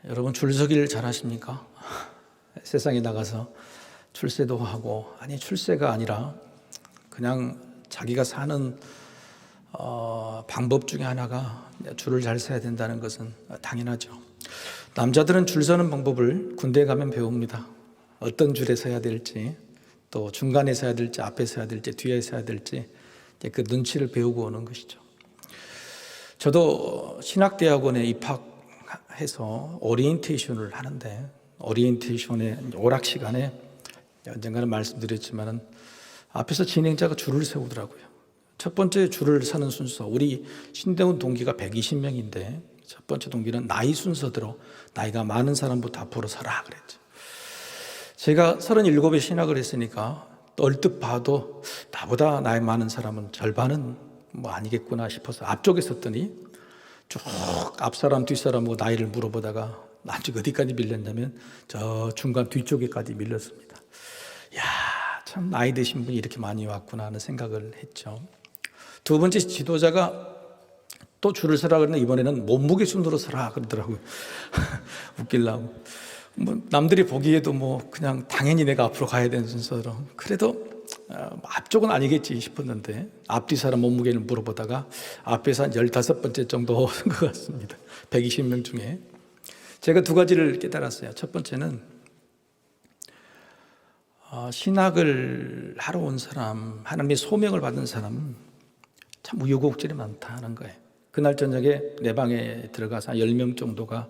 여러분 출석일 잘 하십니까? 세상에 나가서 출세도 하고, 아니 출세가 아니라 그냥 자기가 사는 방법 중에 하나가 줄을 잘 서야 된다는 것은 당연하죠. 남자들은 줄 서는 방법을 군대에 가면 배웁니다. 어떤 줄에 서야 될지, 또 중간에 서야 될지, 앞에 서야 될지, 뒤에 서야 될지 그 눈치를 배우고 오는 것이죠. 저도 신학대학원에 입학해서 오리엔테이션을 하는데, 오리엔테이션의 오락 시간에 언젠가는 말씀드렸지만 앞에서 진행자가 줄을 세우더라고요. 첫 번째 줄을 서는 순서, 우리 신대원 동기가 120명인데 첫 번째 동기는 나이 순서대로 나이가 많은 사람부터 앞으로 서라 그랬죠. 제가 37에 신학을 했으니까 얼뜻 봐도 나보다 나이 많은 사람은 절반은 뭐 아니겠구나 싶어서 앞쪽에 섰더니 쭉 앞사람 뒷사람하고 나이를 물어보다가 나중에 어디까지 밀렸냐면 저 중간 뒤쪽에까지 밀렸습니다. 야, 참 나이 드신 분이 이렇게 많이 왔구나 하는 생각을 했죠. 두 번째 지도자가 또 줄을 서라 그랬는데 이번에는 몸무게 순으로 서라 그러더라고요. 웃기려고. 뭐 남들이 보기에도 뭐 그냥 당연히 내가 앞으로 가야 되는 순서로, 그래도 앞쪽은 아니겠지 싶었는데 앞뒤 사람 몸무게를 물어보다가 앞에서 한 15번째 정도 선 것 같습니다. 120명 중에. 제가 두 가지를 깨달았어요. 첫 번째는 신학을 하러 온 사람, 하나님의 소명을 받은 사람은 참 우여곡절이 많다는 거예요. 그날 저녁에 내 방에 들어가서 한 10명 정도가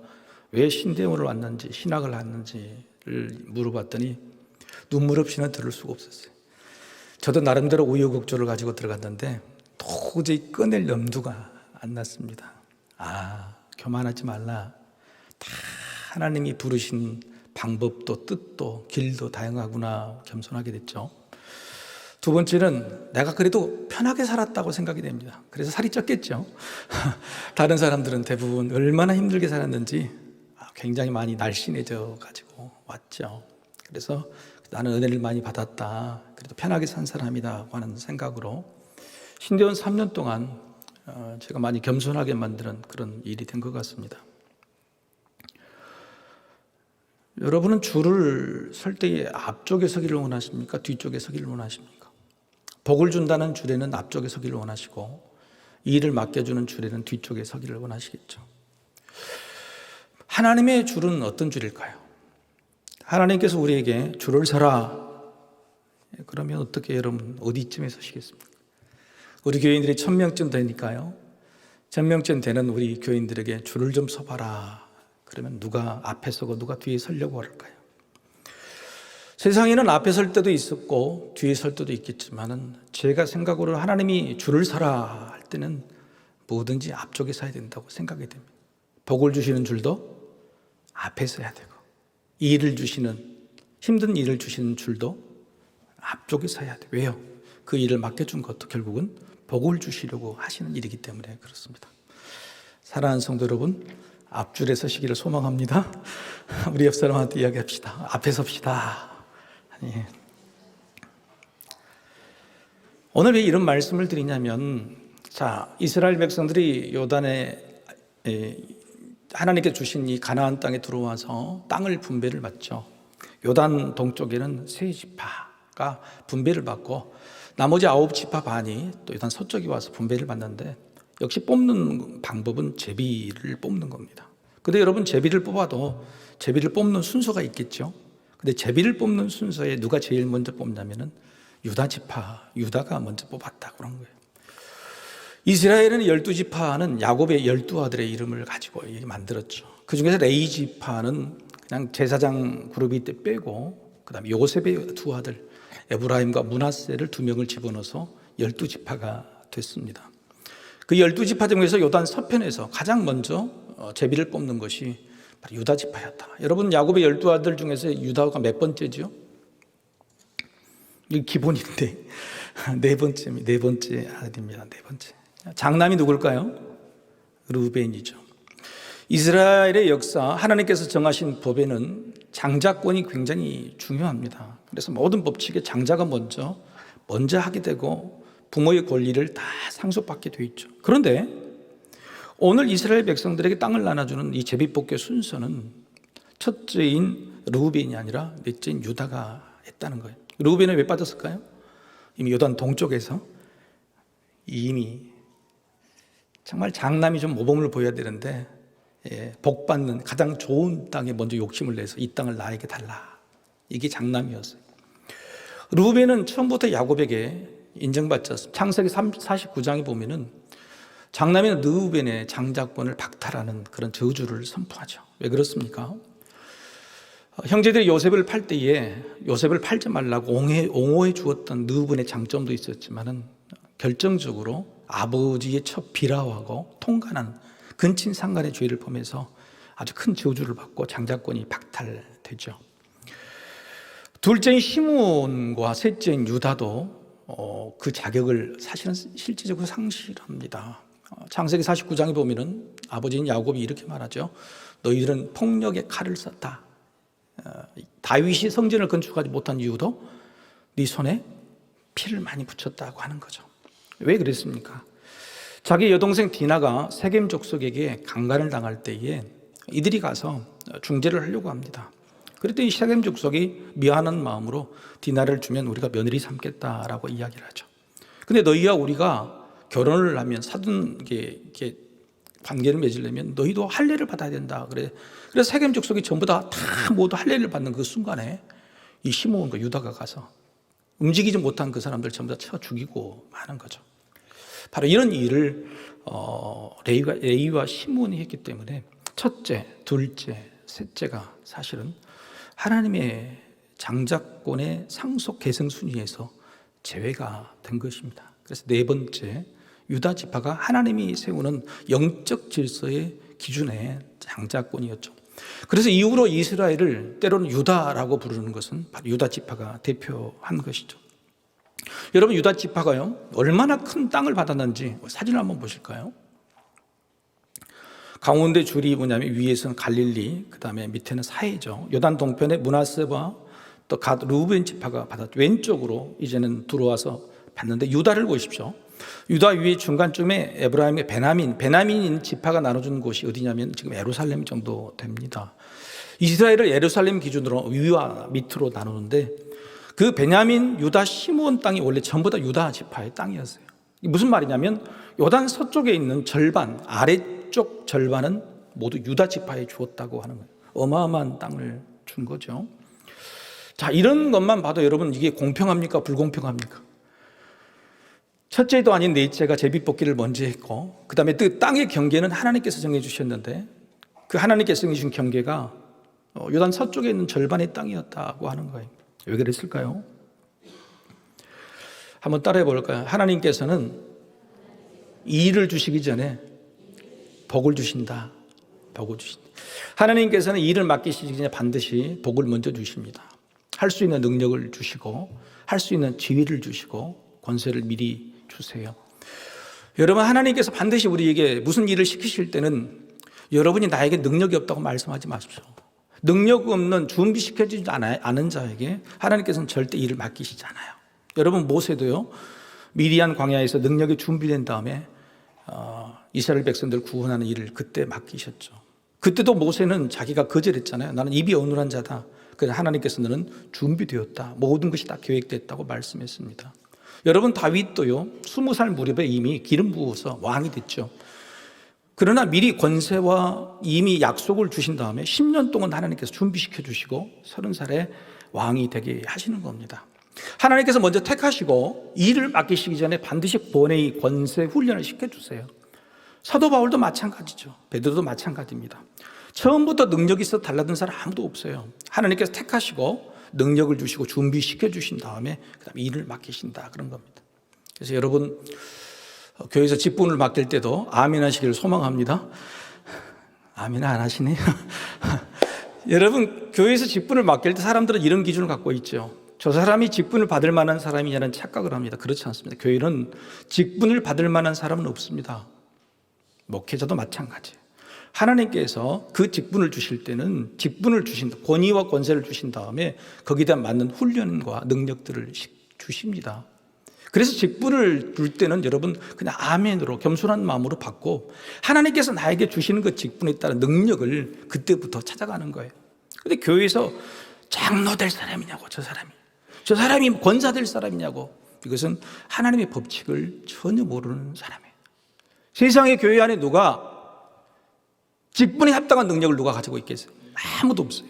왜 신대원을 왔는지, 신학을 왔는지를 물어봤더니 눈물 없이는 들을 수가 없었어요. 저도 나름대로 우여곡절을 가지고 들어갔는데 도저히 꺼낼 염두가 안 났습니다. 교만하지 말라. 다 하나님이 부르신 방법도 뜻도 길도 다양하구나 겸손하게 됐죠. 두 번째는 내가 그래도 편하게 살았다고 생각이 됩니다. 그래서 살이 쪘겠죠. 다른 사람들은 대부분 얼마나 힘들게 살았는지 굉장히 많이 날씬해져 가지고 왔죠. 그래서 나는 은혜를 많이 받았다, 그래도 편하게 산 사람이다 하는 생각으로 신대원 3년 동안 제가 많이 겸손하게 만드는 그런 일이 된 것 같습니다. 여러분은 줄을 설 때에 앞쪽에 서기를 원하십니까? 뒤쪽에 서기를 원하십니까? 복을 준다는 줄에는 앞쪽에 서기를 원하시고, 일을 맡겨주는 줄에는 뒤쪽에 서기를 원하시겠죠. 하나님의 줄은 어떤 줄일까요? 하나님께서 우리에게 줄을 서라 그러면 어떻게 여러분 어디쯤에 서시겠습니까? 우리 교인들이 1000명쯤 되니까요, 1000명쯤 되는 우리 교인들에게 줄을 좀 서봐라 그러면 누가 앞에 서고 누가 뒤에 서려고 할까요? 세상에는 앞에 설 때도 있었고 뒤에 설 때도 있겠지만은 제가 생각으로 하나님이 줄을 서라 할 때는 뭐든지 앞쪽에 서야 된다고 생각이 됩니다. 복을 주시는 줄도 앞에 서야 되고, 일을 주시는, 힘든 일을 주시는 줄도 앞쪽에 서야 돼. 왜요? 그 일을 맡겨준 것도 결국은 복을 주시려고 하시는 일이기 때문에 그렇습니다. 사랑하는 성도 여러분, 앞줄에 서시기를 소망합니다. 우리 옆 사람한테 이야기합시다. 앞에 섭시다. 오늘 왜 이런 말씀을 드리냐면, 자, 이스라엘 백성들이 요단에 하나님께 주신 이 가나안 땅에 들어와서 땅을 분배를 받죠. 요단 동쪽에는 세 지파가 분배를 받고 나머지 9지파 반이 또 요단 서쪽에 와서 분배를 받는데, 역시 뽑는 방법은 제비를 뽑는 겁니다. 근데 여러분, 제비를 뽑아도 제비를 뽑는 순서가 있겠죠. 근데 제비를 뽑는 순서에 누가 제일 먼저 뽑냐면은 유다 지파, 유다가 먼저 뽑았다 그런 거예요. 이스라엘은 12지파는 야곱의 12아들의 이름을 가지고 만들었죠. 그 중에서 레위 지파는 그냥 제사장 그룹이 때 빼고, 그 다음에 요셉의 두 아들 에브라임과 므낫세를 2명을 집어넣어서 12지파가 됐습니다. 그 12지파 중에서 요단 서편에서 가장 먼저 제비를 뽑는 것이 바로 유다 지파였다. 여러분, 야곱의 12아들 중에서 유다가 몇 번째죠? 이게 기본인데 네 번째 아들입니다. 네 번째. 장남이 누굴까요? 르우벤이죠. 이스라엘의 역사, 하나님께서 정하신 법에는 장자권이 굉장히 중요합니다. 그래서 모든 법칙에 장자가 먼저 하게 되고 부모의 권리를 다 상속받게 되어 있죠. 그런데 오늘 이스라엘 백성들에게 땅을 나눠주는 이 제비뽑기의 순서는 첫째인 르우벤이 아니라 넷째인 유다가 했다는 거예요. 르우벤은 왜 빠졌을까요? 이미 요단 동쪽에서 이미 정말 장남이 좀 모범을 보여야 되는데 복 받는 가장 좋은 땅에 먼저 욕심을 내서 이 땅을 나에게 달라. 이게 장남이었어요. 르우벤은 처음부터 야곱에게 인정받지 않습니다. 창세기 49장에 보면은 장남인 르우벤의 장자권을 박탈하는 그런 저주를 선포하죠. 왜 그렇습니까? 형제들이 요셉을 팔 때에 요셉을 팔지 말라고 옹호해 주었던 르우벤의 장점도 있었지만은 결정적으로 아버지의 첫 비라하고 통간한 근친상간의 죄를 범해서 아주 큰 저주를 받고 장자권이 박탈되죠. 둘째인 시므온과 셋째인 유다도 그 자격을 사실은 실질적으로 상실합니다. 창세기 49장에 보면은 아버지인 야곱이 이렇게 말하죠. 너희들은 폭력의 칼을 썼다. 다윗이 성전을 건축하지 못한 이유도 네 손에 피를 많이 붙였다고 하는 거죠. 왜 그랬습니까? 자기 여동생 디나가 세겜 족속에게 강간을 당할 때에 이들이 가서 중재를 하려고 합니다. 그랬더니 세겜 족속이 미안한 마음으로 디나를 주면 우리가 며느리 삼겠다라고 이야기를 하죠. 근데 너희와 우리가 결혼을 하면 사돈 이렇게 관계를 맺으려면 너희도 할례를 받아야 된다. 그래서 세겜 족속이 전부 다 모두 할례를 받는 그 순간에 이 시므온과 유다가 가서 움직이지 못한 그 사람들 전부 다 쳐 죽이고 마는 거죠. 바로 이런 일을 레위와 시므온이 했기 때문에 첫째, 둘째, 셋째가 사실은 하나님의 장자권의 상속 계승 순위에서 제외가 된 것입니다. 그래서 네 번째, 유다 지파가 하나님이 세우는 영적 질서의 기준의 장자권이었죠. 그래서 이후로 이스라엘을 때로는 유다라고 부르는 것은 바로 유다 지파가 대표한 것이죠. 여러분, 유다 지파가요 얼마나 큰 땅을 받았는지 사진을 한번 보실까요? 가운데 줄이 뭐냐면 위에서는 갈릴리, 그 다음에 밑에는 사해죠. 요단 동편에 므낫세와 또 갓 르우벤 지파가 받았죠. 왼쪽으로 이제는 들어와서 받는데 유다를 보십시오. 유다 위에 중간쯤에 에브라임의 베냐민 지파가 나눠준 곳이 어디냐면 지금 예루살렘 정도 됩니다. 이스라엘을 예루살렘 기준으로 위와 밑으로 나누는데 그 베냐민, 유다, 시므온 땅이 원래 전부 다 유다 지파의 땅이었어요. 무슨 말이냐면 요단 서쪽에 있는 절반, 아래쪽 절반은 모두 유다 지파에 주었다고 하는 거예요. 어마어마한 땅을 준 거죠. 자, 이런 것만 봐도 여러분 이게 공평합니까? 불공평합니까? 첫째도 아닌 넷째가 제비뽑기를 먼저 했고 그 다음에 그 땅의 경계는 하나님께서 정해주셨는데 그 하나님께서 정해주신 경계가 요단 서쪽에 있는 절반의 땅이었다고 하는 거예요. 왜 그랬을까요? 한번 따라해 볼까요? 하나님께서는 일을 주시기 전에 복을 주신다. 복을 주신다. 하나님께서는 일을 맡기시기 전에 반드시 복을 먼저 주십니다. 할 수 있는 능력을 주시고 할 수 있는 지위를 주시고 권세를 미리 주세요. 여러분, 하나님께서 반드시 우리에게 무슨 일을 시키실 때는 여러분이 나에게 능력이 없다고 말씀하지 마십시오. 능력 없는 준비시켜주지 않은 자에게 하나님께서는 절대 일을 맡기시지 않아요. 여러분, 모세도요 미디안 광야에서 능력이 준비된 다음에 이스라엘 백성들 구원하는 일을 그때 맡기셨죠. 그때도 모세는 자기가 거절했잖아요. 나는 입이 어눌한 자다. 그래서 하나님께서 너는 준비되었다. 모든 것이 다 계획됐다고 말씀했습니다. 여러분, 다윗도요 20살 무렵에 이미 기름 부어서 왕이 됐죠. 그러나 미리 권세와 이미 약속을 주신 다음에 10년 동안 하나님께서 준비시켜 주시고 30살에 왕이 되게 하시는 겁니다. 하나님께서 먼저 택하시고 일을 맡기시기 전에 반드시 본회의 권세 훈련을 시켜주세요. 사도 바울도 마찬가지죠. 베드로도 마찬가지입니다. 처음부터 능력이 있어 달라든 사람 아무도 없어요. 하나님께서 택하시고 능력을 주시고 준비시켜 주신 다음에 그다음에 일을 맡기신다, 그런 겁니다. 그래서 여러분, 교회에서 직분을 맡길 때도 아멘 하시기를 소망합니다. 아멘 안 하시네요. 여러분, 교회에서 직분을 맡길 때 사람들은 이런 기준을 갖고 있죠. 저 사람이 직분을 받을 만한 사람이냐는 착각을 합니다. 그렇지 않습니다. 교회는 직분을 받을 만한 사람은 없습니다. 목회자도 마찬가지예요. 하나님께서 그 직분을 주실 때는 직분을 주신다, 권위와 권세를 주신 다음에 거기에 대한 맞는 훈련과 능력들을 주십니다. 그래서 직분을 줄 때는 여러분 그냥 아멘으로 겸손한 마음으로 받고 하나님께서 나에게 주시는 그 직분에 따른 능력을 그때부터 찾아가는 거예요. 근데 교회에서 장로 될 사람이냐고, 저 사람이 권사 될 사람이냐고, 이것은 하나님의 법칙을 전혀 모르는 사람이에요. 세상의 교회 안에 누가 직분에 합당한 능력을 누가 가지고 있겠어요? 아무도 없어요.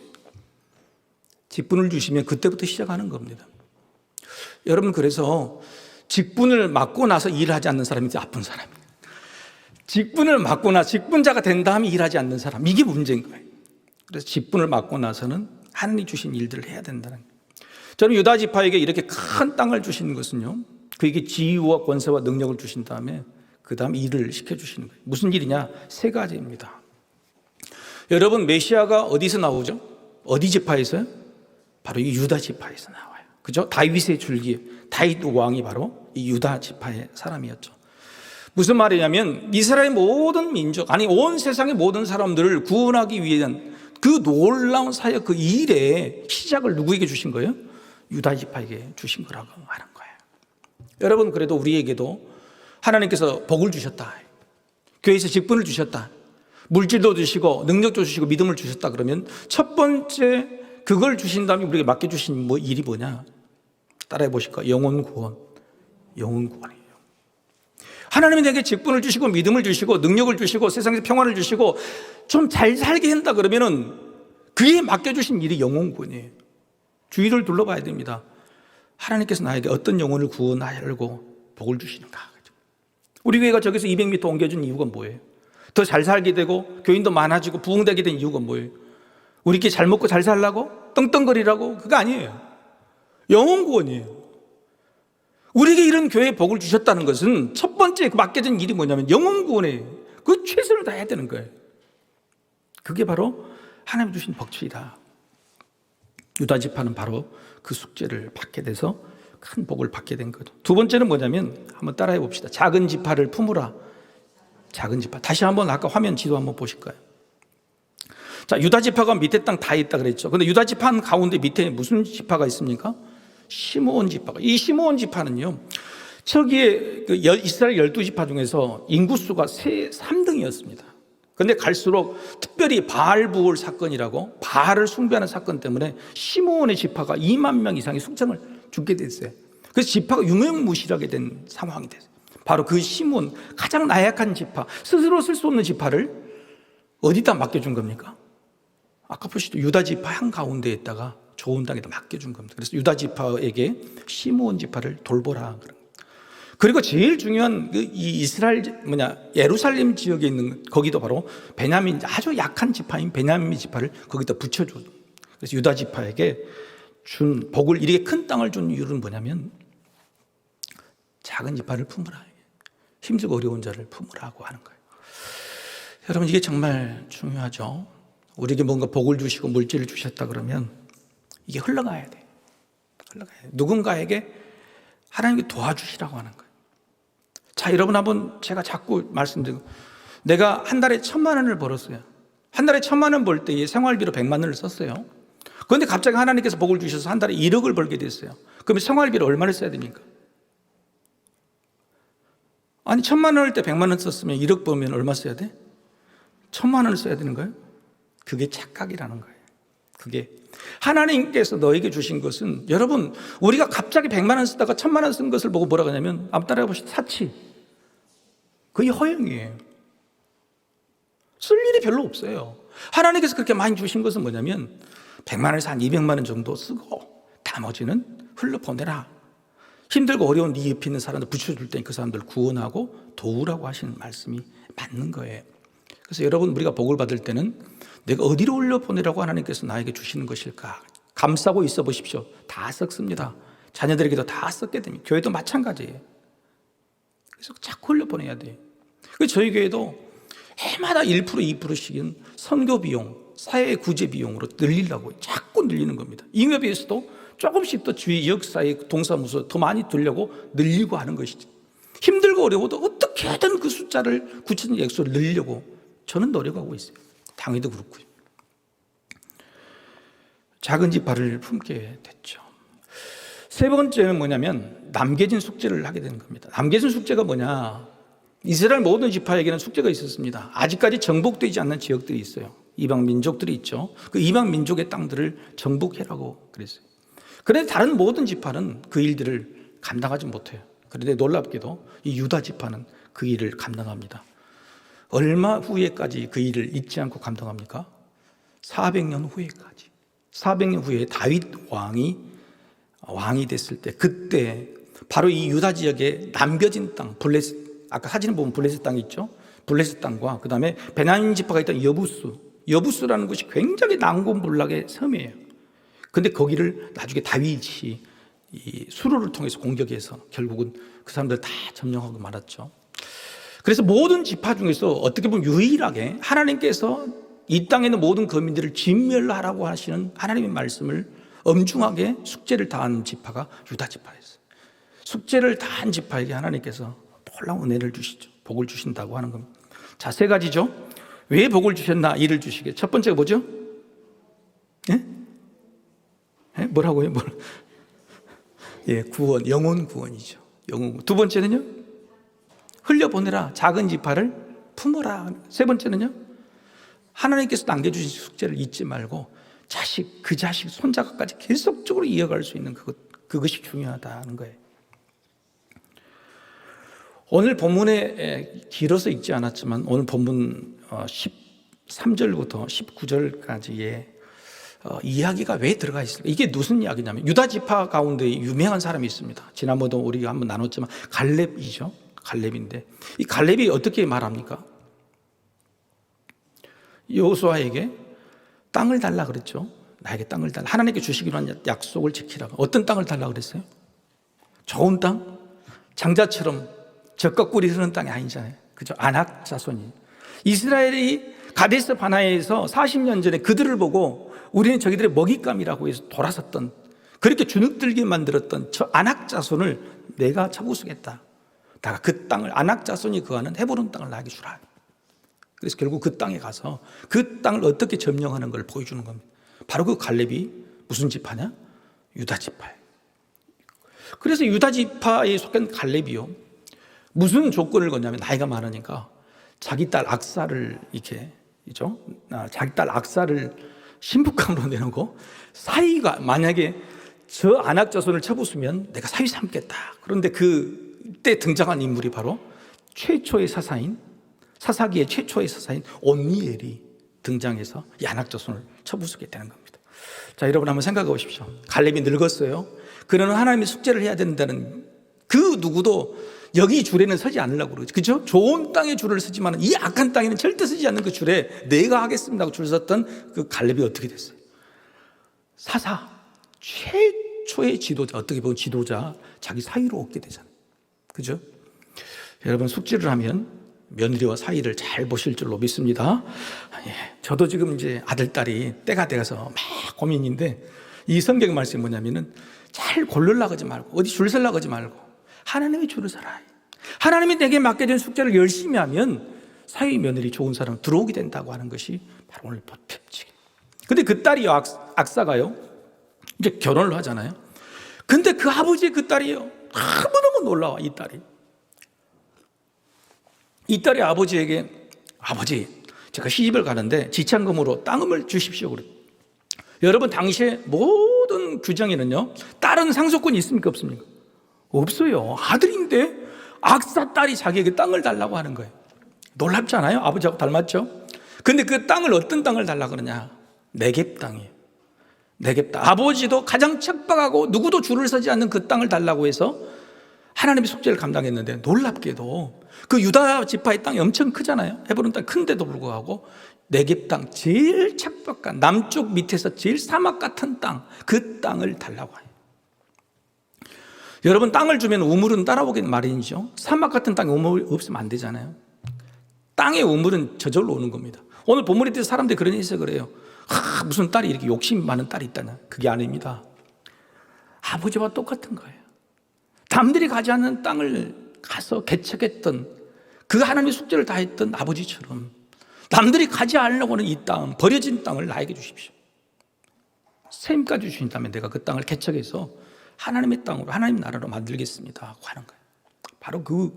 직분을 주시면 그때부터 시작하는 겁니다. 여러분, 그래서 직분을 맡고 나서 일하지 않는 사람이 나쁜 사람이에요. 직분을 맡거나 직분자가 된 다음에 일하지 않는 사람, 이게 문제인 거예요. 그래서 직분을 맡고 나서는 하나님이 주신 일들을 해야 된다는 거예요. 저는 유다 지파에게 이렇게 큰 땅을 주시는 것은요, 그에게 지위와 권세와 능력을 주신 다음에 그 다음 일을 시켜주시는 거예요. 무슨 일이냐? 세 가지입니다. 여러분, 메시아가 어디서 나오죠? 어디 지파에서요? 바로 이 유다 지파에서 나와요. 그죠? 다윗의 줄기, 다윗 왕이 바로 이 유다 지파의 사람이었죠. 무슨 말이냐면 이스라엘 모든 민족, 아니 온 세상의 모든 사람들을 구원하기 위한 그 놀라운 사역, 그 일의 시작을 누구에게 주신 거예요? 유다 지파에게 주신 거라고 하는 거예요. 여러분, 그래도 우리에게도 하나님께서 복을 주셨다, 교회에서 직분을 주셨다, 물질도 주시고 능력도 주시고 믿음을 주셨다 그러면 첫 번째 그걸 주신 다음에 우리에게 맡겨주신 일이 뭐냐? 따라해 보실까요? 영혼 구원. 영혼 구원이에요. 하나님이 내게 직분을 주시고 믿음을 주시고 능력을 주시고 세상에서 평안을 주시고 좀 잘 살게 한다 그러면은 그에 맡겨주신 일이 영혼 구원이에요. 주위를 둘러봐야 됩니다. 하나님께서 나에게 어떤 영혼을 구원하려고 복을 주시는가? 우리 교회가 저기서 200m 옮겨준 이유가 뭐예요? 더 잘 살게 되고 교인도 많아지고 부흥되게 된 이유가 뭐예요? 우리끼리 잘 먹고 잘 살라고? 떵떵거리라고? 그거 아니에요. 영혼 구원이에요. 우리에게 이런 교회에 복을 주셨다는 것은 첫 번째 맡겨진 일이 뭐냐면 영혼 구원이에요. 그 최선을 다해야 되는 거예요. 그게 바로 하나님 주신 복치이다. 유다 지파는 바로 그 숙제를 받게 돼서 큰 복을 받게 된 거죠. 두 번째는 뭐냐면 한번 따라해 봅시다. 작은 지파를 품으라. 작은 지파. 다시 한번 아까 화면 지도 한번 보실까요? 자, 유다 지파가 밑에 땅 다 있다 그랬죠. 근데 유다 지파 가운데 밑에 무슨 지파가 있습니까? 시므온 지파가. 이 시므온 지파는요, 저기에 그 이스라엘 12지파 중에서 인구수가 3등이었습니다. 근데 갈수록 특별히 바알 부올 사건이라고 바알을 숭배하는 사건 때문에 시므온의 지파가 2만 명 이상의 숙청을 죽게 됐어요. 그래서 지파가 유명무실하게 된 상황이 됐어요. 바로 그 시므온, 가장 나약한 지파, 스스로 쓸 수 없는 지파를 어디다 맡겨준 겁니까? 아까 보시죠. 유다 지파 한가운데에다가 좋은 땅에다 맡겨준 겁니다. 그래서 유다 지파에게 시므온 지파를 돌보라. 그리고 제일 중요한 이 이스라엘 예루살렘 지역에 있는 거기도 바로 베냐민, 아주 약한 지파인 베냐민 지파를 거기다 붙여줘. 그래서 유다 지파에게 준 복을, 이렇게 큰 땅을 준 이유는 뭐냐면 작은 지파를 품으라, 힘들고 어려운 자를 품으라고 하는 거예요. 여러분, 이게 정말 중요하죠. 우리에게 뭔가 복을 주시고 물질을 주셨다 그러면 이게 흘러가야 돼. 누군가에게 하나님께 도와주시라고 하는 거예요. 자, 여러분, 한번 제가 자꾸 말씀드리고, 내가 한 달에 1,000만 원을 벌었어요. 한 달에 1,000만 원 벌 때 생활비로 100만 원을 썼어요. 그런데 갑자기 하나님께서 복을 주셔서 한 달에 1억을 벌게 됐어요. 그러면 생활비를 얼마를 써야 됩니까? 아니, 1,000만 원을 때 100만 원 썼으면 1억 벌면 얼마 써야 돼? 1,000만 원을 써야 되는 거예요? 그게 착각이라는 거예요. 그게 하나님께서 너에게 주신 것은, 여러분, 우리가 갑자기 100만 원 쓰다가 1,000만 원 쓴 것을 보고 뭐라고 하냐면, 한번 따라해 보시죠. 사치. 그게 허영이에요. 쓸 일이 별로 없어요. 하나님께서 그렇게 많이 주신 것은 뭐냐면 100만 원에서 한 200만 원 정도 쓰고 나머지는 흘러보내라. 힘들고 어려운 네 옆에 있는 사람들 붙여줄 테니 그 사람들 구원하고 도우라고 하시는 말씀이 맞는 거예요. 그래서 여러분, 우리가 복을 받을 때는 내가 어디로 흘려보내라고 하나님께서 나에게 주시는 것일까? 감싸고 있어 보십시오. 다 썩습니다. 자녀들에게도 다 썩게 됩니다. 교회도 마찬가지예요. 그래서 자꾸 흘려보내야 돼요. 그래서 저희 교회도 해마다 1%, 2%씩은 선교 비용, 사회 구제 비용으로 늘리려고 자꾸 늘리는 겁니다. 잉여비에서도 조금씩 더 주위 역사의 동사무소 더 많이 들려고 늘리고 하는 것이죠. 힘들고 어려워도 어떻게든 그 숫자를 구체적인 액수를 늘리려고 저는 노력하고 있어요. 당회도 그렇고요. 작은 지파를 품게 됐죠. 세 번째는 뭐냐면 남겨진 숙제를 하게 되는 겁니다. 남겨진 숙제가 뭐냐? 이스라엘 모든 지파에게는 숙제가 있었습니다. 아직까지 정복되지 않는 지역들이 있어요. 이방 민족들이 있죠. 그 이방 민족의 땅들을 정복해라고 그랬어요. 그런데 다른 모든 지파는 그 일들을 감당하지 못해요. 그런데 놀랍게도 이 유다 지파는 그 일을 감당합니다. 얼마 후에까지 그 일을 잊지 않고 감당합니까? 400년 후에까지. 400년 후에 다윗 왕이 됐을 때, 그때 바로 이 유다 지역에 남겨진 땅, 블레셋, 아까 사진을 보면 블레셋 땅이 있죠. 블레셋 땅과 그 다음에 베냐민 지파가 있던 여부스라는 곳이 굉장히 난공불락의 섬이에요. 근데 거기를 나중에 다윗이 이 수로를 통해서 공격해서 결국은 그 사람들 다 점령하고 말았죠. 그래서 모든 지파 중에서 어떻게 보면 유일하게 하나님께서 이 땅에 있는 모든 거민들을 진멸하라고 하시는 하나님의 말씀을 엄중하게 숙제를 다한 지파가 유다 지파였어요. 숙제를 다한 지파에게 하나님께서 놀라운 은혜를 주시죠. 복을 주신다고 하는 겁니다. 자, 세 가지죠. 왜 복을 주셨나? 이를 주시게. 첫 번째가 뭐죠? 예? 예? 뭐라고요? 예, 구원, 영혼 구원이죠. 영혼 구원. 두 번째는요? 흘려보내라. 작은 지파를 품어라. 세 번째는요? 하나님께서 남겨주신 숙제를 잊지 말고 그 자식, 손자까지 계속적으로 이어갈 수 있는 그것이 중요하다는 거예요. 오늘 본문에 길어서 읽지 않았지만 오늘 본문 13절부터 19절까지의 이야기가 왜 들어가 있을까? 이게 무슨 이야기냐면 유다 지파 가운데 유명한 사람이 있습니다. 지난번도 우리가 한번 나눴지만 갈렙이죠. 갈렙인데 이 갈렙이 어떻게 말합니까? 여호수아에게 땅을 달라 그랬죠. 나에게 땅을 달라. 하나님께 주시기로 한 약속을 지키라고. 어떤 땅을 달라 그랬어요? 좋은 땅? 장자처럼 젖과 꿀이 흐르는 땅이 아니잖아요. 그죠? 아낙 자손이. 이스라엘이 가데스 바나에서 40년 전에 그들을 보고 우리는 저기들의 먹잇감이라고 해서 돌아섰던, 그렇게 주눅들게 만들었던 저 아낙 자손을 내가 쳐부수겠다. 내가 그 땅을, 아낙 자손이 거하는 헤브론 땅을 나에게 주라. 그래서 결국 그 땅에 가서 그 땅을 어떻게 점령하는 걸 보여주는 겁니다. 바로 그 갈렙이 무슨 지파냐? 유다 지파예요. 그래서 유다 지파에 속한 갈렙이요, 무슨 조건을 거냐면 나이가 많으니까 자기 딸 악사를 자기 딸 악사를 신부감으로 내놓고 사위가 만약에 저 아낙 자손을 쳐부수면 내가 사위 삼겠다. 그런데 그때 등장한 인물이 바로 최초의 사사기의 최초의 사사인 온니엘이 등장해서 이 아낙 자손을 쳐부수게 되는 겁니다. 자, 여러분 한번 생각해 보십시오. 갈렙이 늙었어요. 그러나 하나님의 숙제를 해야 된다는 그 누구도 여기 줄에는 서지 않으려고 그러죠. 그죠? 좋은 땅에 줄을 서지만 이 악한 땅에는 절대 서지 않는 그 줄에 내가 하겠습니다 하고 줄 섰던 그 갈렙이 어떻게 됐어요? 사사, 최초의 지도자, 어떻게 보면 지도자, 자기 사위로 얻게 되잖아요. 그죠? 여러분 숙제를 하면 며느리와 사이를 잘 보실 줄로 믿습니다. 예, 저도 지금 이제 아들, 딸이 때가 돼서 막 고민인데 이 성경 말씀이 뭐냐면은 잘 골르려고 하지 말고 어디 줄 서려고 하지 말고 하나님의 줄을 서라. 하나님이 내게 맡겨진 숙제를 열심히 하면 사위 며느리 좋은 사람 들어오게 된다고 하는 것이 바로 오늘 법칙. 근데 그 딸이 악사가요, 이제 결혼을 하잖아요. 근데 그 아버지의 그 딸이요, 너무너무 놀라워. 이 딸이 아버지에게, 아버지, 제가 시집을 가는데 지참금으로 땅을 주십시오. 그래. 여러분, 당시에 모든 규정에는요, 딸은 상속권이 있습니까? 없습니까? 없어요. 아들인데 악사 딸이 자기에게 땅을 달라고 하는 거예요. 놀랍지 않아요? 아버지하고 닮았죠? 근데 그 땅을 어떤 땅을 달라고 그러냐? 네겝 땅이에요. 네겝 땅. 아버지도 가장 척박하고 누구도 줄을 서지 않는 그 땅을 달라고 해서 하나님의 숙제를 감당했는데 놀랍게도 그 유다 지파의 땅이 엄청 크잖아요. 헤브론 땅 큰데도 불구하고 네겝 땅, 제일 척박한 남쪽 밑에서 제일 사막 같은 땅, 그 땅을 달라고 해요. 여러분, 땅을 주면 우물은 따라오긴 마련이죠. 사막 같은 땅에 우물 없으면 안 되잖아요. 땅에 우물은 저절로 오는 겁니다. 오늘 본문에 대해서 사람들이 그런 해석을 해요. 무슨 딸이 이렇게 욕심 많은 딸이 있다냐. 그게 아닙니다. 아버지와 똑같은 거예요. 남들이 가지 않는 땅을 가서 개척했던 그 하나님의 숙제를 다했던 아버지처럼 남들이 가지 않으려고 하는 이 땅, 버려진 땅을 나에게 주십시오. 셈까지 주신다면 내가 그 땅을 개척해서 하나님의 땅으로, 하나님 나라로 만들겠습니다 하고 하는 거예요. 바로 그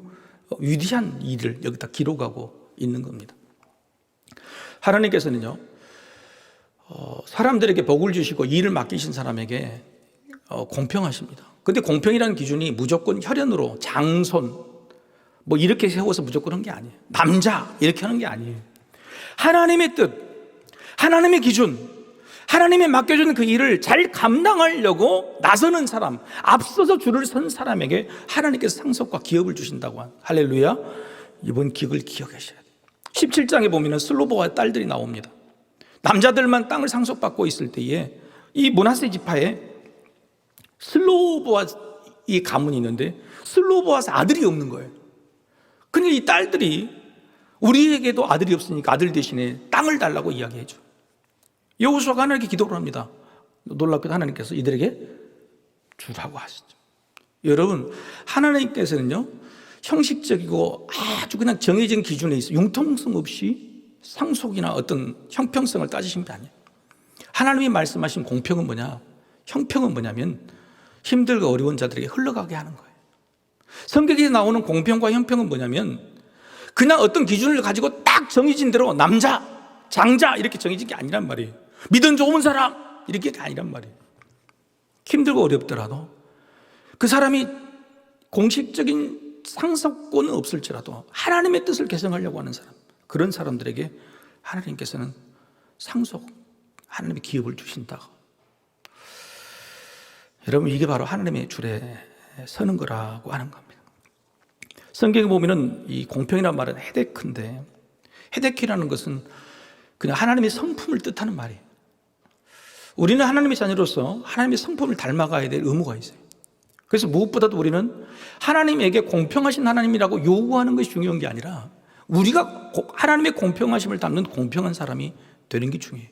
위대한 일을 여기다 기록하고 있는 겁니다. 하나님께서는요, 사람들에게 복을 주시고 일을 맡기신 사람에게 공평하십니다. 근데 공평이라는 기준이 무조건 혈연으로 장손 뭐 이렇게 세워서 무조건 한 게 아니에요. 남자 이렇게 하는 게 아니에요. 하나님의 뜻, 하나님의 기준, 하나님의 맡겨준 그 일을 잘 감당하려고 나서는 사람, 앞서서 줄을 선 사람에게 하나님께서 상속과 기업을 주신다고. 할렐루야. 이번 기업을 기억하셔야 돼요. 17장에 보면 슬로보와 딸들이 나옵니다. 남자들만 땅을 상속받고 있을 때에 이 므낫세 지파에 슬로보아 이 가문이 있는데 슬로보아 아들이 없는 거예요. 근데 이 딸들이 우리에게도 아들이 없으니까 아들 대신에 땅을 달라고 이야기해줘. 여호수아가 하나님께 기도를 합니다. 놀랍게도 하나님께서 이들에게 주라고 하시죠. 여러분, 하나님께서는요, 형식적이고 아주 그냥 정해진 기준에 있어 융통성 없이 상속이나 어떤 형평성을 따지신 게 아니에요. 하나님이 말씀하신 공평은 뭐냐? 형평은 뭐냐면 힘들고 어려운 자들에게 흘러가게 하는 거예요. 성경에 나오는 공평과 형평은 뭐냐면 그냥 어떤 기준을 가지고 딱 정해진 대로 남자, 장자 이렇게 정해진 게 아니란 말이에요. 믿음 좋은 사람 이렇게 아니란 말이에요. 힘들고 어렵더라도 그 사람이 공식적인 상속권은 없을지라도 하나님의 뜻을 개성하려고 하는 사람, 그런 사람들에게 하나님께서는 상속, 하나님의 기업을 주신다. 여러분, 이게 바로 하나님의 줄에 서는 거라고 하는 겁니다. 성경에 보면은 이 공평이라는 말은 헤데크인데, 헤데크라는 것은 그냥 하나님의 성품을 뜻하는 말이에요. 우리는 하나님의 자녀로서 하나님의 성품을 닮아가야 될 의무가 있어요. 그래서 무엇보다도 우리는 하나님에게 공평하신 하나님이라고 요구하는 것이 중요한 게 아니라 우리가 하나님의 공평하심을 담는 공평한 사람이 되는 게 중요해요.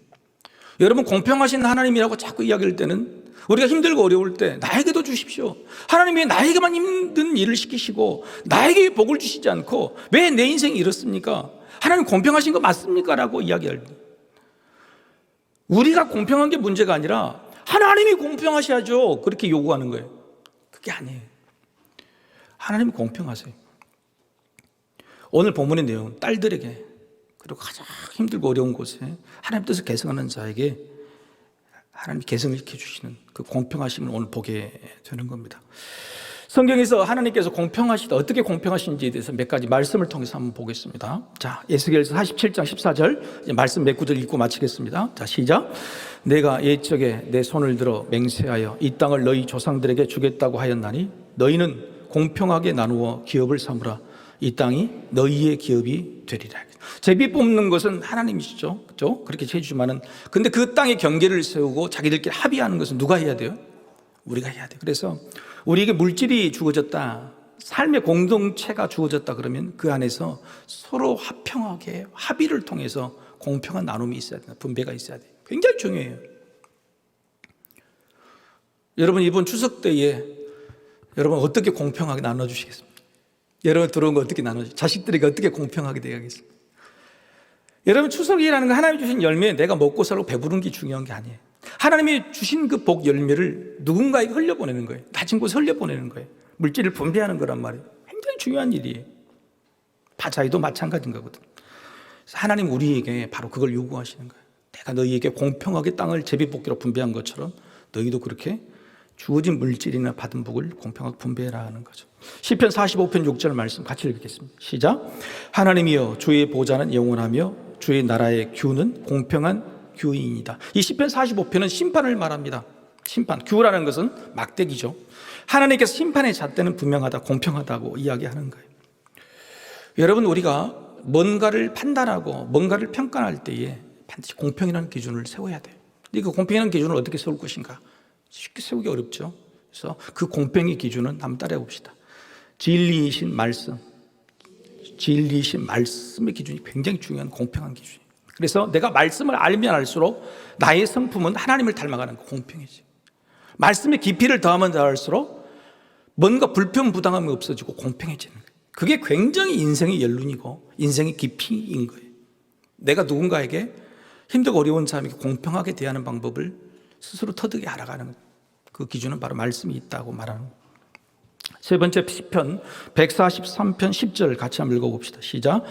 여러분, 공평하신 하나님이라고 자꾸 이야기할 때는 우리가 힘들고 어려울 때 나에게도 주십시오. 하나님이 나에게만 힘든 일을 시키시고 나에게 복을 주시지 않고 왜 내 인생이 이렇습니까? 하나님 공평하신 거 맞습니까? 라고 이야기할 때 우리가 공평한 게 문제가 아니라 하나님이 공평하셔야죠, 그렇게 요구하는 거예요. 그게 아니에요. 하나님이 공평하세요. 오늘 본문의 내용은 딸들에게, 그리고 가장 힘들고 어려운 곳에 하나님 뜻을 개성하는 자에게 하나님이 개성을 시켜주시는 그 공평하심을 오늘 보게 되는 겁니다. 성경에서 하나님께서 공평하시다, 어떻게 공평하신지에 대해서 몇 가지 말씀을 통해서 한번 보겠습니다. 자, 에스겔서 47장 14절 이제 말씀 몇 구절 읽고 마치겠습니다. 자, 시작. 내가 옛적에 내 손을 들어 맹세하여 이 땅을 너희 조상들에게 주겠다고 하였나니 너희는 공평하게 나누어 기업을 삼으라. 이 땅이 너희의 기업이 되리라. 제비 뽑는 것은 하나님이시죠, 그렇죠? 그렇게 해주지만은, 근데 그 땅의 경계를 세우고 자기들끼리 합의하는 것은 누가 해야 돼요? 우리가 해야 돼요. 그래서 우리에게 물질이 주어졌다, 삶의 공동체가 주어졌다 그러면 그 안에서 서로 화평하게 합의를 통해서 공평한 나눔이 있어야 돼요. 분배가 있어야 돼요. 굉장히 중요해요. 여러분, 이번 추석 때에 여러분 어떻게 공평하게 나눠주시겠습니까? 여러분 들어온 거 어떻게 나눠주세요? 자식들에게 어떻게 공평하게 돼야겠습니까? 여러분, 추석이라는 거 하나님이 주신 열매, 내가 먹고 살고 배부른 게 중요한 게 아니에요. 하나님이 주신 그 복 열매를 누군가에게 흘려보내는 거예요. 낮은 곳에 흘려보내는 거예요. 물질을 분배하는 거란 말이에요. 굉장히 중요한 일이에요. 바자이도 마찬가지인 거거든요. 그래서 하나님 우리에게 바로 그걸 요구하시는 거예요. 내가 너희에게 공평하게 땅을 제비뽑기로 분배한 것처럼 너희도 그렇게 주어진 물질이나 받은 복을 공평하게 분배해라 하는 거죠. 시편 45편 6절 말씀 같이 읽겠습니다. 시작. 하나님이여, 주의 보좌는 영원하며 주의 나라의 규는 공평한 규이니이다. 이 시편 45편은 심판을 말합니다. 심판, 규라는 것은 막대기죠. 하나님께서 심판의 잣대는 분명하다, 공평하다고 이야기하는 거예요. 여러분, 우리가 뭔가를 판단하고 뭔가를 평가할 때에 반드시 공평이라는 기준을 세워야 돼요. 근데 그 공평이라는 기준을 어떻게 세울 것인가? 쉽게 세우기 어렵죠. 그래서 그 공평의 기준은 한번 따라해 봅시다. 진리이신 말씀, 진리이신 말씀의 기준이 굉장히 중요한 공평한 기준이에요. 그래서 내가 말씀을 알면 알수록 나의 성품은 하나님을 닮아가는 거, 공평해지. 말씀의 깊이를 더하면 더할수록 뭔가 불편부당함이 없어지고 공평해지는 거예요. 그게 굉장히 인생의 연륜이고 인생의 깊이인 거예요. 내가 누군가에게 힘들고 어려운 사람에게 공평하게 대하는 방법을 스스로 터득해 알아가는 거예요. 그 기준은 바로 말씀이 있다고 말하는 거예요. 세 번째 시편 143편 10절 같이 한번 읽어봅시다. 시작.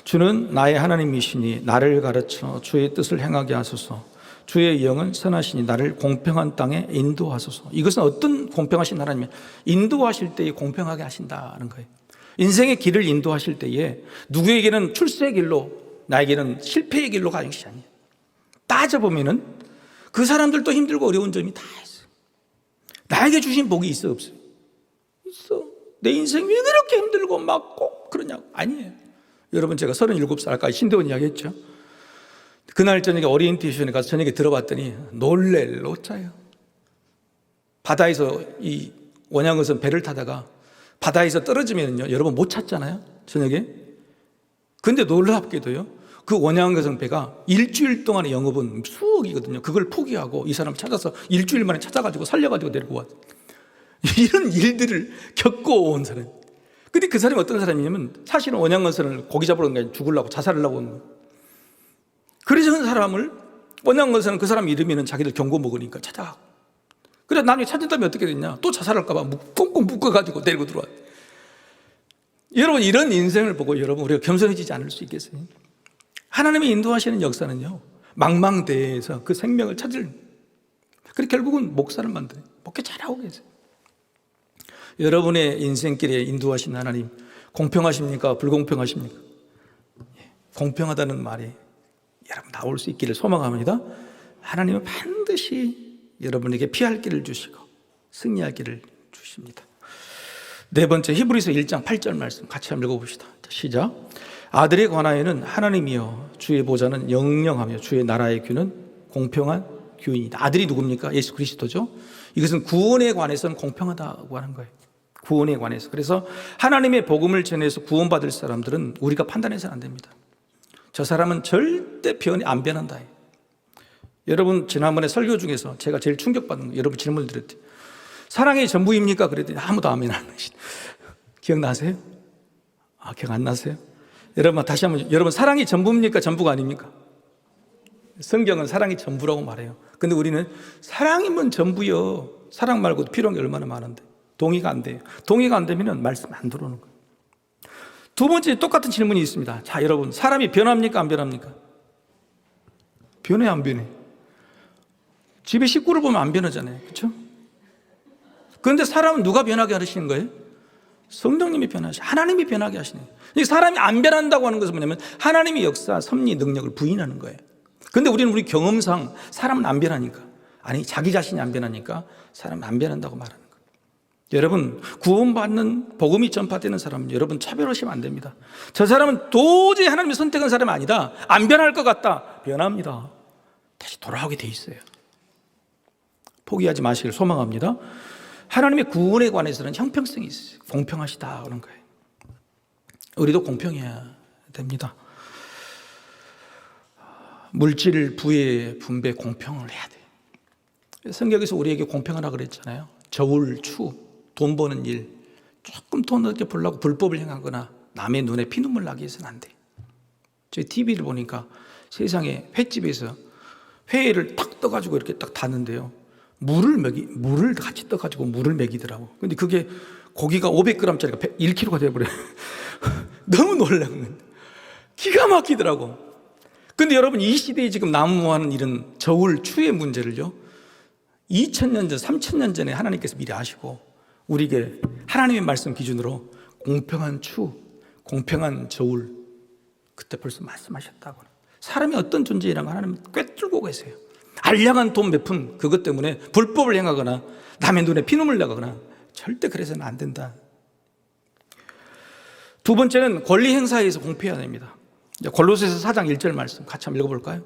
주는 나의 하나님이시니 나를 가르쳐 주의 뜻을 행하게 하소서. 주의 영은 선하시니 나를 공평한 땅에 인도하소서. 이것은 어떤 공평하신 하나님이에요? 인도하실 때에 공평하게 하신다는 거예요. 인생의 길을 인도하실 때에 누구에게는 출세의 길로, 나에게는 실패의 길로 가는 것이 아니에요. 따져보면은 그 사람들도 힘들고 어려운 점이 다 있어요. 나에게 주신 복이 있어 없어요? 있어. 내 인생 왜 그렇게 힘들고 막 꼭 그러냐고. 아니에요. 여러분, 제가 37살까지 신대원 이야기했죠. 그날 저녁에 오리엔테이션에 가서 저녁에 들어봤더니 놀랄 노짜예요. 바다에서 이 원양어선 배를 타다가 바다에서 떨어지면요, 여러분 못 찾잖아요, 저녁에. 근데 놀랍게도요, 그 원양어선 배가 일주일 동안의 영업은 수억이거든요. 그걸 포기하고 이 사람 찾아서 일주일 만에 찾아가지고 살려가지고 데리고 왔어요. 이런 일들을 겪어온 사람. 근데 그 사람이 어떤 사람이냐면 사실은 원양어선을 고기 잡으러 온 게 아니라 죽으려고, 자살하려고 온 거예요. 그래서 그 사람을, 원양어선은 그 사람 이름에는 자기들 경고 먹으니까 찾아가고, 그래 나중에 찾은 다음에 어떻게 됐냐, 또 자살할까 봐 꽁꽁 묶어가지고 데리고 들어와요. 여러분, 이런 인생을 보고 여러분 우리가 겸손해지지 않을 수 있겠어요? 하나님이 인도하시는 역사는요, 망망대해에서 그 생명을 찾을, 그래 결국은 목사를 만들어요. 목회 잘하고 계세요. 여러분의 인생길에 인도하신 하나님, 공평하십니까? 불공평하십니까? 공평하다는 말이 여러분 나올 수 있기를 소망합니다. 하나님은 반드시 여러분에게 피할 길을 주시고 승리할 길을 주십니다. 네 번째, 히브리서 1장 8절 말씀 같이 한번 읽어봅시다. 시작. 아들에 관하여는 하나님이여 주의 보좌는 영영하며 주의 나라의 규는 공평한 규이다. 아들이 누굽니까? 예수 그리스도죠. 이것은 구원에 관해서는 공평하다고 하는 거예요. 구원에 관해서. 그래서 하나님의 복음을 전해서 구원받을 사람들은 우리가 판단해서는 안 됩니다. 저 사람은 절대 안 변한다. 여러분, 지난번에 설교 중에서 제가 제일 충격받은 거, 여러분 질문을 드렸대요. 사랑이 전부입니까? 그랬더니 아무도 아멘 안 하시죠. 기억나세요? 기억 안 나세요? 여러분, 다시 한번, 여러분, 사랑이 전부입니까? 전부가 아닙니까? 성경은 사랑이 전부라고 말해요. 근데 우리는 사랑이면 전부요. 사랑 말고도 필요한 게 얼마나 많은데. 동의가 안 돼요. 동의가 안 되면 말씀 안 들어오는 거예요. 두 번째, 똑같은 질문이 있습니다. 자, 여러분, 사람이 변합니까? 안 변합니까? 변해, 안 변해? 집에 식구를 보면 안 변하잖아요. 그렇죠? 그런데 사람은 누가 변하게 하시는 거예요? 성령님이 변하시고 하나님이 변하게 하시는 거예요. 사람이 안 변한다고 하는 것은 뭐냐면 하나님의 역사, 섭리, 능력을 부인하는 거예요. 그런데 우리는 우리 경험상 사람은 안 변하니까, 아니 자기 자신이 안 변하니까 사람은 안 변한다고 말하는 거예요. 여러분, 구원받는 복음이 전파되는 사람은 여러분 차별하시면 안 됩니다. 저 사람은 도저히 하나님이 선택한 사람이 아니다, 안 변할 것 같다, 변합니다. 다시 돌아오게 돼 있어요. 포기하지 마시길 소망합니다. 하나님의 구원에 관해서는 형평성이 있어요. 공평하시다 그런 거예요. 우리도 공평해야 됩니다. 물질, 부의 분배, 공평을 해야 돼요. 성경에서 우리에게 공평하라 그랬잖아요. 저울, 추, 돈 버는 일, 조금 돈 얻게 벌려고 불법을 행하거나 남의 눈에 피눈물 나게 해서는 안 돼요. 저희 TV를 보니까 세상에 횟집에서 회를 딱 떠가지고 이렇게 딱 닿는데요, 물을 같이 떠가지고 물을 먹이더라고. 근데 그게 고기가 500g짜리가 1kg가 돼버려요. 너무 놀라운, 기가 막히더라고. 근데 여러분, 이 시대에 지금 난무하는 이런 저울, 추의 문제를요, 2000년 전, 3000년 전에 하나님께서 미리 아시고 우리에게 하나님의 말씀 기준으로 공평한 추, 공평한 저울, 그때 벌써 말씀하셨다고. 사람이 어떤 존재이란 걸 하나님은 꿰뚫고 계세요. 알량한 돈 몇 푼, 그것 때문에 불법을 행하거나 남의 눈에 피눈물 나거나 절대 그래서는 안 된다. 두 번째는 권리 행사에서 공평해야 됩니다. 골로새서 4장 1절 말씀 같이 한번 읽어볼까요?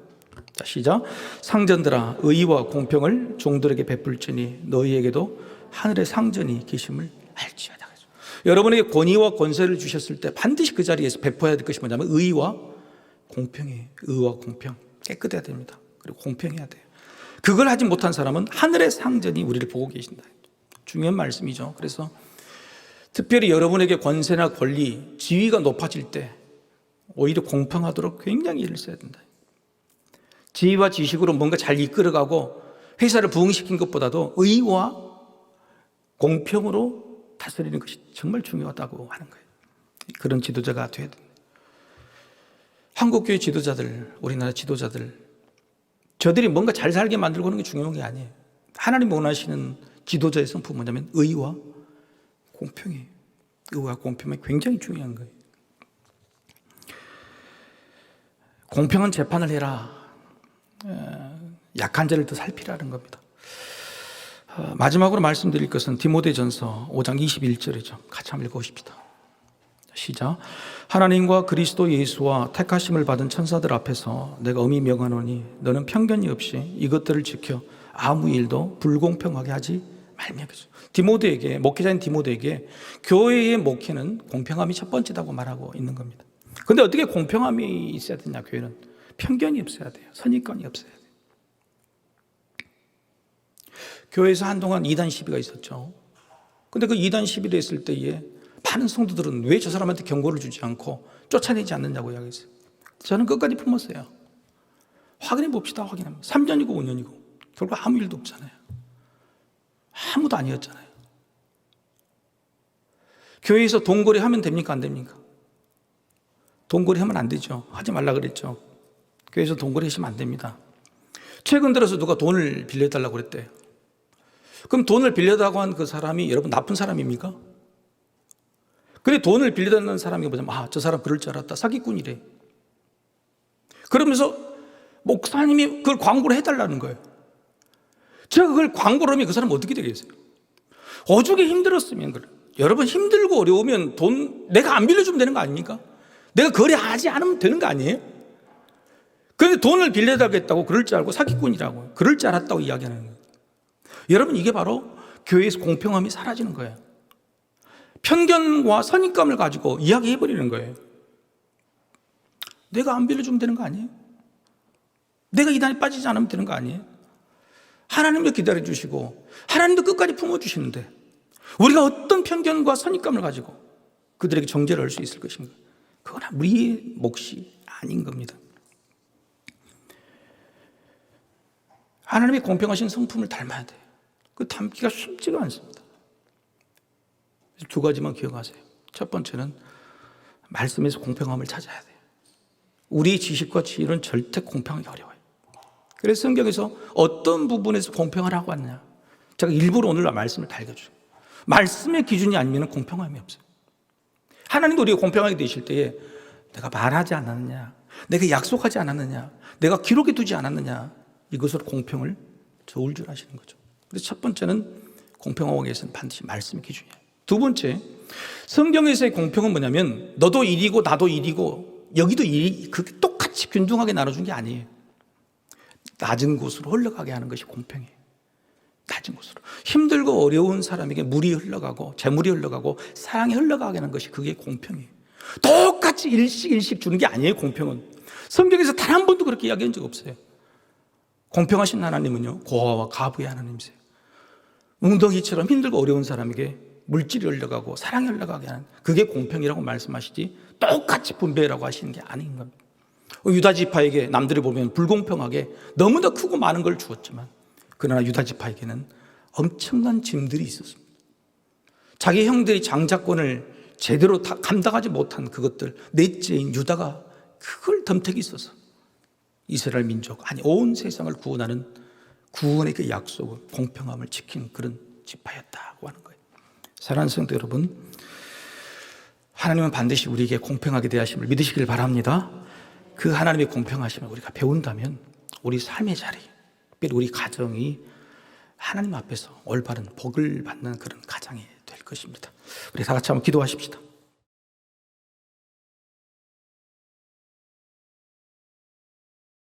자, 시작. 상전들아, 의와 공평을 종들에게 베풀지니 너희에게도 하늘의 상전이 계심을 알지어다. 여러분에게 권위와 권세를 주셨을 때 반드시 그 자리에서 베풀어야 될 것이 뭐냐면 의와 공평이에요. 의와 공평, 깨끗해야 됩니다. 그리고 공평해야 돼요. 그걸 하지 못한 사람은 하늘의 상전이 우리를 보고 계신다. 중요한 말씀이죠. 그래서 특별히 여러분에게 권세나 권리, 지위가 높아질 때 오히려 공평하도록 굉장히 일을 써야 된다. 지위와 지식으로 뭔가 잘 이끌어가고 회사를 부흥시킨 것보다도 의와 공평으로 다스리는 것이 정말 중요하다고 하는 거예요. 그런 지도자가 돼야 됩니다. 한국교회 지도자들, 우리나라 지도자들, 저들이 뭔가 잘 살게 만들고 하는 게 중요한 게 아니에요. 하나님 원하시는 지도자의 성품은 뭐냐면 의와 공평이에요. 의와 공평이 굉장히 중요한 거예요. 공평한 재판을 해라. 약한 자를 더 살피라는 겁니다. 마지막으로 말씀드릴 것은 디모데전서 5장 21절이죠. 같이 한번 읽어보십시다. 시작. 하나님과 그리스도 예수와 택하심을 받은 천사들 앞에서 내가 엄히 명하노니 너는 편견이 없이 이것들을 지켜 아무 일도 불공평하게 하지 말며. 디모데에게, 목회자인 디모데에게 교회의 목회는 공평함이 첫 번째다고 말하고 있는 겁니다. 그런데 어떻게 공평함이 있어야 되냐? 교회는 편견이 없어야 돼요. 선입관이 없어야 돼요. 교회에서 한동안 이단 시비가 있었죠. 그런데 그 이단 시비를 했을 때에 많은 성도들은 왜 저 사람한테 경고를 주지 않고 쫓아내지 않느냐고 이야기했어요. 저는 끝까지 품었어요. 확인해 봅시다. 확인하면 3년이고 5년이고 결국 아무 일도 없잖아요. 아무도 아니었잖아요. 교회에서 돈거래 하면 됩니까? 안 됩니까? 돈거래 하면 안 되죠. 하지 말라 그랬죠. 교회에서 돈거래 하시면 안 됩니다. 최근 들어서 누가 돈을 빌려달라고 그랬대요. 그럼 돈을 빌려달라고 한 그 사람이 여러분 나쁜 사람입니까? 근데 돈을 빌려달라는 사람이 뭐냐면 저 사람 그럴 줄 알았다. 사기꾼이래. 그러면서 목사님이 그걸 광고를 해달라는 거예요. 제가 그걸 광고를 하면 그 사람 어떻게 되겠어요? 오죽에 힘들었으면 그래. 여러분 힘들고 어려우면 돈 내가 안 빌려주면 되는 거 아닙니까? 내가 거래하지 않으면 되는 거 아니에요? 그런데 돈을 빌려달라고 그럴 줄 알고 사기꾼이라고 그럴 줄 알았다고 이야기하는 거예요. 여러분 이게 바로 교회에서 공평함이 사라지는 거예요. 편견과 선입감을 가지고 이야기해버리는 거예요. 내가 안 빌려주면 되는 거 아니에요? 내가 이단에 빠지지 않으면 되는 거 아니에요? 하나님도 기다려주시고 하나님도 끝까지 품어주시는데 우리가 어떤 편견과 선입감을 가지고 그들에게 정죄를 할 수 있을 것인가? 그건 우리의 몫이 아닌 겁니다. 하나님의 공평하신 성품을 닮아야 돼요. 그 닮기가 쉽지가 않습니다. 두 가지만 기억하세요. 첫 번째는 말씀에서 공평함을 찾아야 돼요. 우리의 지식과 지혜는 절대 공평하기 어려워요. 그래서 성경에서 어떤 부분에서 공평하라고 하느냐, 제가 일부러 오늘 말씀을 달겨줘요. 말씀의 기준이 아니면 공평함이 없어요. 하나님도 우리가 공평하게 되실 때에 내가 말하지 않았느냐, 내가 약속하지 않았느냐, 내가 기록해 두지 않았느냐, 이것으로 공평을 저울 줄 아시는 거죠. 그래서 첫 번째는 공평하기 위해서는 반드시 말씀의 기준이에요. 두 번째, 성경에서의 공평은 뭐냐면 너도 일이고 나도 일이고 여기도 일이 그렇게 똑같이 균등하게 나눠준 게 아니에요. 낮은 곳으로 흘러가게 하는 것이 공평해요. 낮은 곳으로. 힘들고 어려운 사람에게 물이 흘러가고 재물이 흘러가고 사랑이 흘러가게 하는 것이 그게 공평해요. 똑같이 일씩 주는 게 아니에요. 공평은. 성경에서 단 한 번도 그렇게 이야기한 적 없어요. 공평하신 하나님은요, 고아와 가부의 하나님이세요. 웅덩이처럼 힘들고 어려운 사람에게 물질이 흘러가고 사랑이 흘러가게 하는 그게 공평이라고 말씀하시지 똑같이 분배라고 하시는 게 아닌 겁니다. 유다 지파에게 남들이 보면 불공평하게 너무나 크고 많은 걸 주었지만 그러나 유다 지파에게는 엄청난 짐들이 있었습니다. 자기 형들이 장자권을 제대로 감당하지 못한 그것들, 넷째인 유다가 그걸 덤택이 있어서 이스라엘 민족, 아니 온 세상을 구원하는 구원의 그 약속을, 공평함을 지킨 그런 지파였다고 하는 거예요. 사랑하는 성도 여러분, 하나님은 반드시 우리에게 공평하게 대하심을 믿으시길 바랍니다. 그 하나님의 공평하심을 우리가 배운다면 우리 삶의 자리, 특별히 우리 가정이 하나님 앞에서 올바른 복을 받는 그런 가정이 될 것입니다. 우리 다 같이 한번 기도하십시다.